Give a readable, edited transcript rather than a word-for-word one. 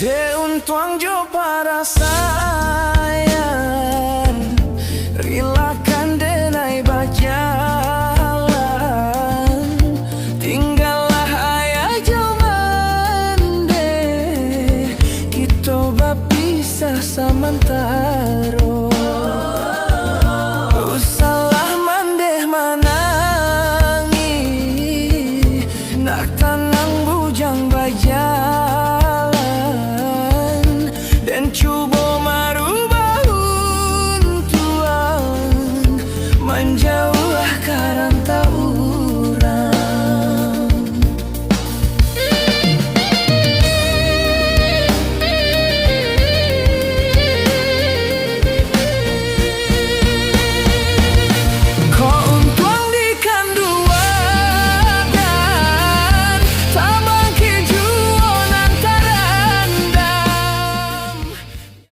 De tuang jo para sayang rilakan denai bajalan tinggallah ayah jaman de kita bapisah samantara